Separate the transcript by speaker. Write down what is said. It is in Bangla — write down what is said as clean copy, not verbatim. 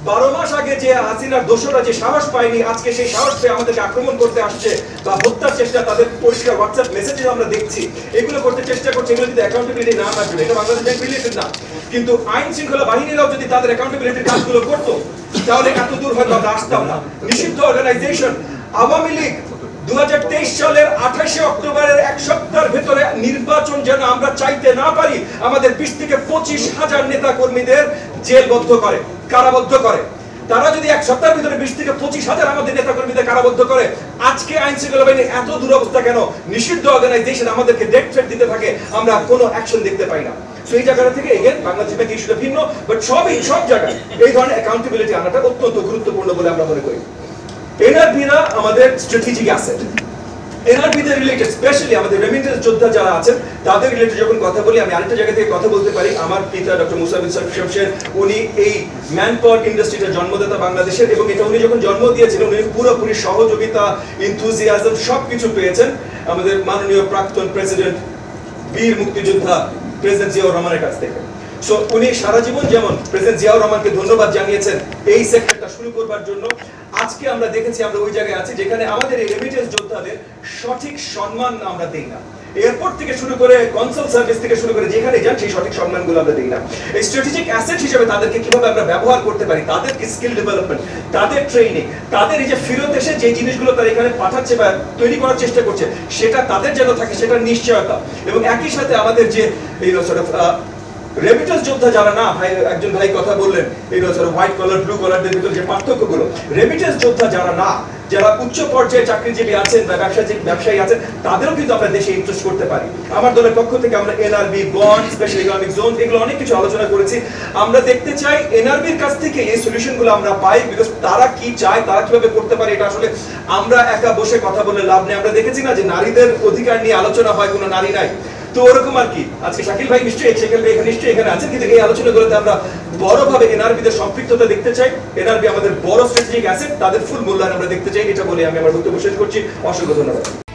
Speaker 1: 12 মাস আগে যে হাসিনার দোষরা যে সাহস পায়নি, আজকে সেই সাহস পেয়ে আমাদেরকে আক্রমণ করতে আসছে বা হত্যার চেষ্টা, তাদের পরিষ্কার হোয়াটসঅ্যাপ মেসেজে আমরা দেখছি এগুলো করতে চেষ্টা করছে। এগুলো যদি অ্যাকাউন্টেবিলিটি না আসবে, এটা বাংলাদেশ রিলেটেড না, কিন্তু আইন শৃঙ্খলা বাহিনীরাও যদি তাদের অ্যাকাউন্টেবিলিটির কাজগুলো করতো তাহলে এত দূর হয়তো আমরা আসতাম না। নিষিদ্ধ অর্গানাইজেশন আওয়ামী লীগ 2023 সালের 28 অক্টোবরের এক সপ্তাহের ভেতরে নির্বাচন যেন আমরা চাইতে না পারি, আমাদের 20 থেকে 25,000 নেতা কর্মীদের জেলবদ্ধ করে, কারাবদ্ধ করে। তারা যদি এক সপ্তাহের ভিতরে 20 থেকে 25,000 আমাদের নেতা কর্মীদের কারাবদ্ধ করে, আজকে আইন শৃঙ্খলা বাহিনীর এত দুরবস্থা কেন? নিষিদ্ধ অর্গানাইজেশন আমাদেরকে ডেথ থ্রেট দিতে থাকে, আমরা কোনো অ্যাকশন দেখতে পাই না। সেই জায়গা থেকে এগেন বাংলাদেশ ব্যাংক ইস্যুটা ভিন্ন, বাট সব জায়গায় এই ধরনের অ্যাকাউন্টেবিলিটি আনাটা অত্যন্ত গুরুত্বপূর্ণ বলে আমরা মনে করি। এনআরবিরা আমাদের স্ট্র্যাটেজিক অ্যাসেট। এনআরবিদের রিলেটেড স্পেশালি আমাদের রেমিটেন্স যোদ্ধা যারা আছেন তাদের রিলেটেড যখন কথা বলি, আমি আরেকটা জায়গা থেকে কথা বলতে পারি। আমার পিতা ডক্টর মুসা বিন শমশের, উনি এই ম্যানপাওয়ার ইন্ডাস্ট্রিটার জন্মদাতা বাংলাদেশের, এবং এটা উনি যখন জন্ম দিয়েছিলেন উনি পুরোপুরি সহযোগিতা, ইনথুজিয়াজম সবকিছু পেয়েছেন আমাদের মাননীয় প্রাক্তন প্রেসিডেন্ট, বীর মুক্তিযোদ্ধা প্রেসিডেন্ট জিয়াউর রহমানের কাছ থেকে। সো উনি সারা জীবন যেমন প্রেসিডেন্ট জিয়াউর রহমানকে ধন্যবাদ জানিয়েছেন এই সেক্টরটা শুরু করবার জন্য, আজকে আমরা দেখেছি আমরা ওই জায়গায় আছি যেখানে আমাদের এই রেমিটেন্স যোদ্ধাদের সঠিক সম্মান আমরা দেই না। এয়ারপোর্ট থেকে শুরু করে কনসাল সার্ভিস থেকে শুরু করে যেখানে যান সেই সঠিক সম্মানগুলো আমরা দিই না। এই স্ট্র্যাটেজিক অ্যাসেট হিসেবে তাদেরকে কিভাবে আমরা ব্যবহার করতে পারি, তাদেরকে স্কিল ডেভেলপমেন্ট, তাদের ট্রেনিং, তাদের এই যে ফেরত এসে যে জিনিসগুলো তারা এখানে পাঠাচ্ছে বা তৈরি করার চেষ্টা করছে সেটা তাদের যেন থাকে, সেটা নিশ্চয়তা। এবং একই সাথে আমাদের যে এই সর্ট অফ রেমিটেন্স যোদ্ধা যারা না, ভাই একজন ভাই কথা বললেন এই হোয়াইট কলার ব্লু কলারদের ভিতরে যে পার্থক্যগুলো, রেমিটেন্স যোদ্ধা যারা না, যারা উচ্চ পর্যায়ে চাকরিজীবী আছেন বা ব্যবসায়ী আছেন, তাদেরও কিন্তু আমরা দেশে ইনভেস্ট করতে পারি। আমার দলের পক্ষ থেকে আমরা NRB, bond, special economic zone, এগুলো অনেক কিছু আলোচনা করেছি। আমরা দেখতে চাই এনআরবির কাছ থেকে এই সলিউশনগুলো আমরা পাই, বিকজ তারা কি চায়, তারা কিভাবে করতে পারে, এটা আসলে আমরা একা বসে কথা বলে লাভ নেই। আমরা দেখেছি না যে নারীদের অধিকার নিয়ে আলোচনা হয়, কোনো নারী নাই, তো ওরকম আর কি। আজকে শাকিল ভাই নিশ্চয়ই এখানে আছেন, কিন্তু এই আলোচনাগুলোতে আমরা বড়ভাবে এনআরবিদের সম্পৃক্ততা দেখতে চাই। এনআরবি আমাদের বড় স্ট্র্যাটেজিক অ্যাসেট, তাদের ফুল মূল্যায়ন আমরা দেখতে চাই। এটা বলে আমি আমার বক্তব্য শেষ করছি। অসংখ্য ধন্যবাদ।